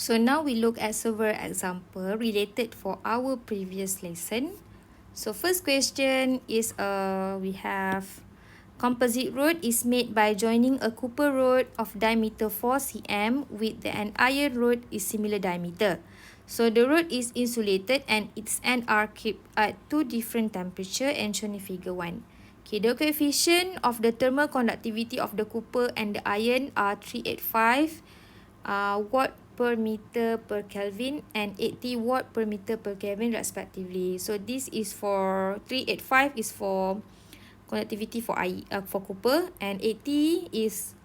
So now we look at several examples related for our previous lesson. So first question is we have composite road is made by joining a copper rod of diameter 4 cm with an iron rod is similar diameter. So the rod is insulated and its end are kept at two different temperature and shown in figure 1. Okay, the coefficient of the thermal conductivity of the copper and the iron are 385 watt per meter per Kelvin and 80 watt per meter per Kelvin respectively. So this is for 385 is for conductivity for copper and 80 is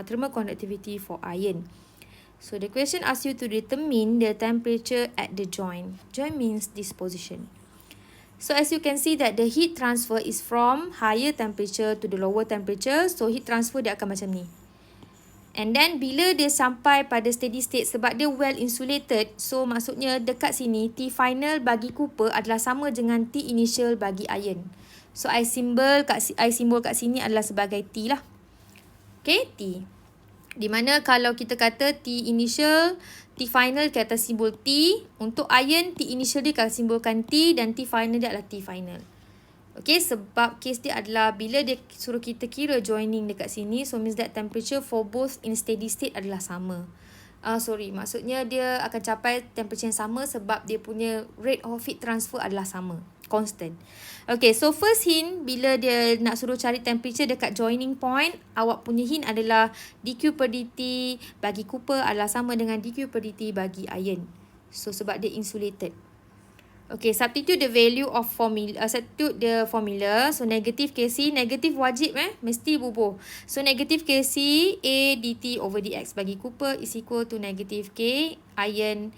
thermal conductivity for iron. So the question asks you to determine the temperature at the joint. Joint means this position. So as you can see that the heat transfer is from higher temperature to the lower temperature. So heat transfer dia akan macam ni. And then bila dia sampai pada steady state sebab dia well insulated, so maksudnya dekat sini T final bagi copper adalah sama dengan T initial bagi iron. So I simbol kat sini adalah sebagai T lah. Okay, T. Di mana kalau kita kata T initial, T final kita simbol T. Untuk iron, T initial dia akan simbolkan T dan T final dia adalah T final. Okay, sebab case dia adalah bila dia suruh kita kira joining dekat sini, so means that temperature for both in steady state adalah sama. Maksudnya dia akan capai temperature yang sama sebab dia punya rate of heat transfer adalah sama, constant. Okay, so first hint, bila dia nak suruh cari temperature dekat joining point, awak punya hint adalah dQ per dt bagi copper adalah sama dengan dQ per dt bagi iron. So sebab dia insulated. Okay, substitute the value of formula. Substitute the formula. So, negative Kc. Negative wajib mesti bubuh. So, negative Kc A dt over dx bagi copper is equal to negative K iron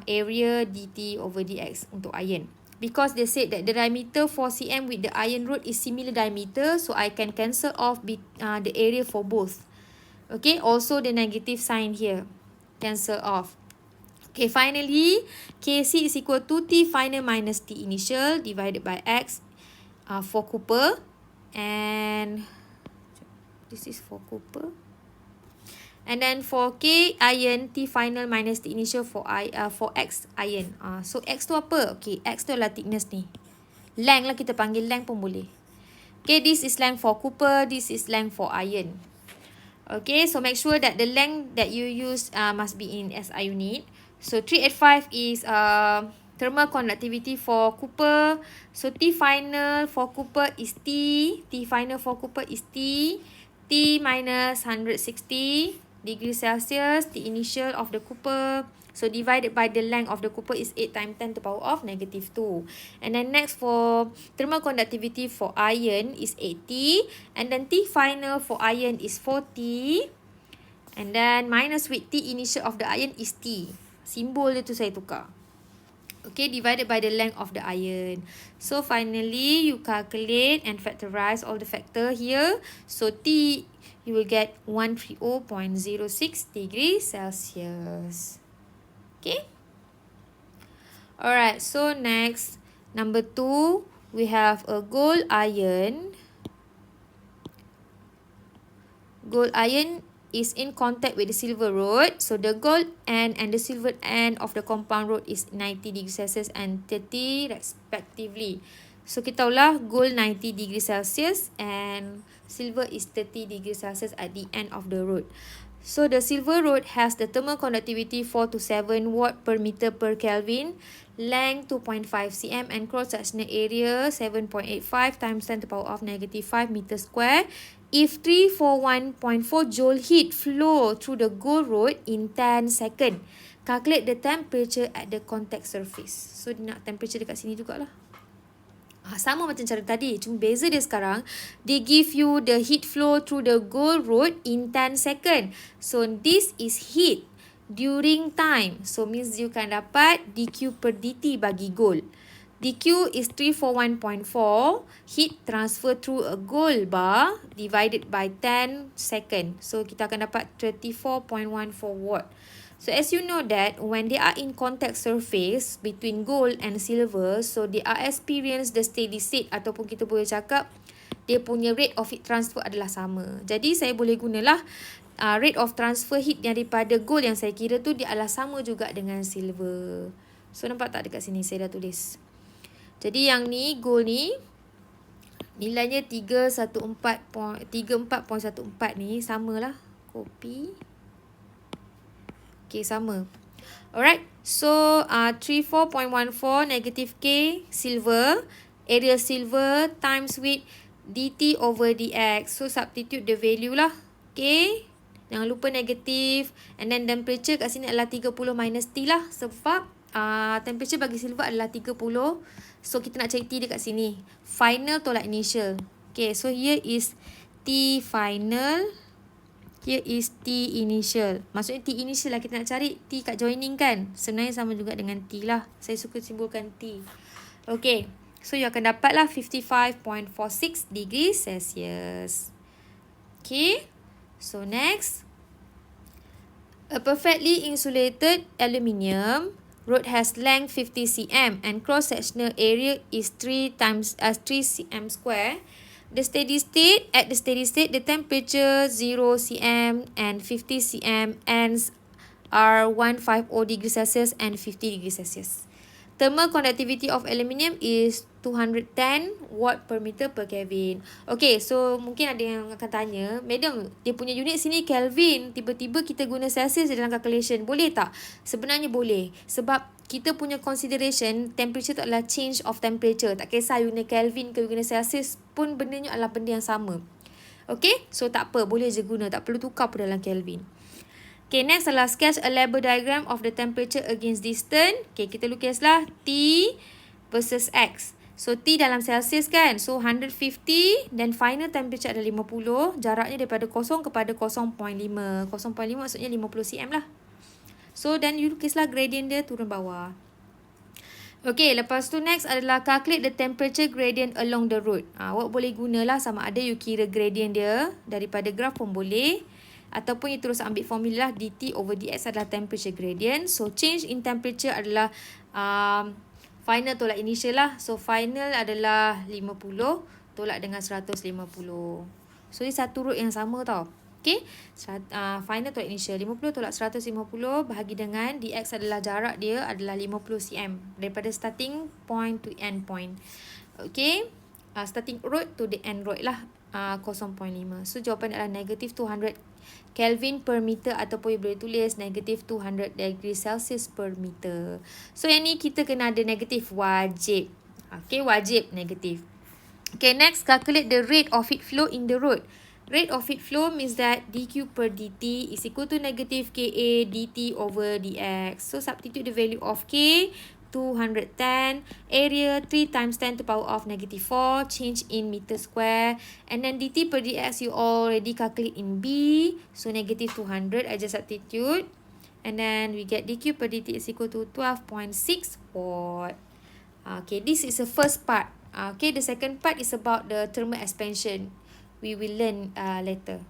area dt over dx untuk iron. Because they said that the diameter 4 cm with the iron rod is similar diameter. So, I can cancel off the area for both. Okay, also the negative sign here. Cancel off. Okay, finally, Kc is equal to T final minus T initial divided by X for copper. And this is for copper. And then for K iron, T final minus T initial for X iron. So X tu apa? Okay, X tu adalah thickness ni. Length lah, kita panggil length pun boleh. Okay, this is length for copper. This is length for iron. Okay, so make sure that the length that you use must be in SI unit. So 385 is thermal conductivity for copper. So T final for copper is T. T final for copper is T. T minus 160 degrees Celsius. T initial of the copper. So divided by the length of the copper is 8 times 10 to the power of negative 2. And then next for thermal conductivity for iron is 80. And then T final for iron is 40. And then minus with T initial of the iron is T. Simbol dia tu saya tukar. Okay, divided by the length of the iron. So finally, you calculate and factorize all the factor here. So T, you will get 130.06 degrees Celsius. Okay. Alright, so next, number 2, we have a gold iron. Gold iron is in contact with the silver rod. So the gold end and the silver end of the compound rod is 90 degrees Celsius and 30 respectively. So kita ulah gold 90 degrees Celsius and silver is 30 degrees Celsius at the end of the rod. So the silver rod has the thermal conductivity 4 to 7 watt per meter per Kelvin, length 2.5 cm and cross-sectional area 7.85 times 10 to the power of negative 5 meter square. If 341.4 joule heat flow through the gold rod in 10 seconds, calculate the temperature at the contact surface. So, dia nak temperature dekat sini jugalah. Sama macam cara tadi. Cuma beza dia sekarang, they give you the heat flow through the gold rod in 10 seconds. So, this is heat during time. So, means you can dapat dQ per dt bagi gold. dQ is 341.4, heat transfer through a gold bar divided by 10 seconds. So, kita akan dapat 34.14 watt. So, as you know that when they are in contact surface between gold and silver, so they are experience the steady state ataupun kita boleh cakap dia punya rate of heat transfer adalah sama. Jadi saya boleh gunalah rate of transfer heat daripada gold yang saya kira tu dia adalah sama juga dengan silver. So nampak tak dekat sini saya dah tulis. Jadi yang ni gold ni nilainya 34.14 ni samalah. Copy. Okay, sama. Alright. So 34.14 negative K silver. Area silver times with dt over dx. So substitute the value lah. Okay. Jangan lupa negatif. And then temperature kat sini adalah 30 minus T lah. Sebab temperature bagi silver adalah 30. So kita nak cari T dekat sini. Final tolak initial. Okay. So here is T final. Here is T initial. Maksudnya T initial lah kita nak cari. T kat joining kan. Sebenarnya sama juga dengan T lah. Saya suka simbolkan T. Okay. So you akan dapat lah 55.46 degrees Celsius. Okay. So next. A perfectly insulated aluminium rod has length 50 cm and cross-sectional area is 3 cm square. At the steady state, the temperature 0 cm and 50 cm ends are 150 degrees Celsius and 50 degrees Celsius. Thermal conductivity of aluminium is 210 watt per meter per Kelvin. Okay, so mungkin ada yang akan tanya, Madam, dia punya unit sini Kelvin, tiba-tiba kita guna Celsius dalam calculation. Boleh tak? Sebenarnya boleh. Sebab kita punya consideration, temperature tu adalah change of temperature. Tak kisah unit Kelvin ke unit Celsius pun bendanya adalah benda yang sama. Okay, so tak apa, boleh je guna. Tak perlu tukar pun dalam Kelvin. Okay, next adalah sketch a label diagram of the temperature against distance. Okay, kita lukislah T versus X. So, T dalam Celsius kan. So, 150 dan final temperature ada 50. Jaraknya daripada 0 kepada 0.5. 0.5 maksudnya 50 cm lah. So, dan you lukislah gradient dia turun bawah. Okay, lepas tu next adalah calculate the temperature gradient along the road. Awak boleh gunalah sama ada you kira gradient dia daripada graf pun boleh. Ataupun you terus ambil formula dt over dx adalah temperature gradient. So, change in temperature adalah final tolak initial lah. So, final adalah 50 tolak dengan 150. So, ini satu root yang sama tau. Okay. Final tolak initial 50 tolak 150 bahagi dengan dx adalah jarak dia adalah 50 cm. Daripada starting point to end point. Okay. Starting road to the end road lah. 0.5. So, jawapan adalah negative 200 Kelvin per meter ataupun you boleh tulis negative 200 degrees Celsius per meter. So, yang ni kita kena ada negatif wajib. Okay, wajib negatif. Okay, next calculate the rate of heat flow in the road. Rate of heat flow means that dq per dt is equal to negative Ka dt over dx. So, substitute the value of K 210, area 3 times 10 to the power of negative 4, change in meter square. And then dt per dx you already calculate in B. So, negative 200, I just substitute. And then we get dq per dt is equal to 12.6 watt. Okay, this is the first part. Okay, the second part is about the thermal expansion. We will learn later.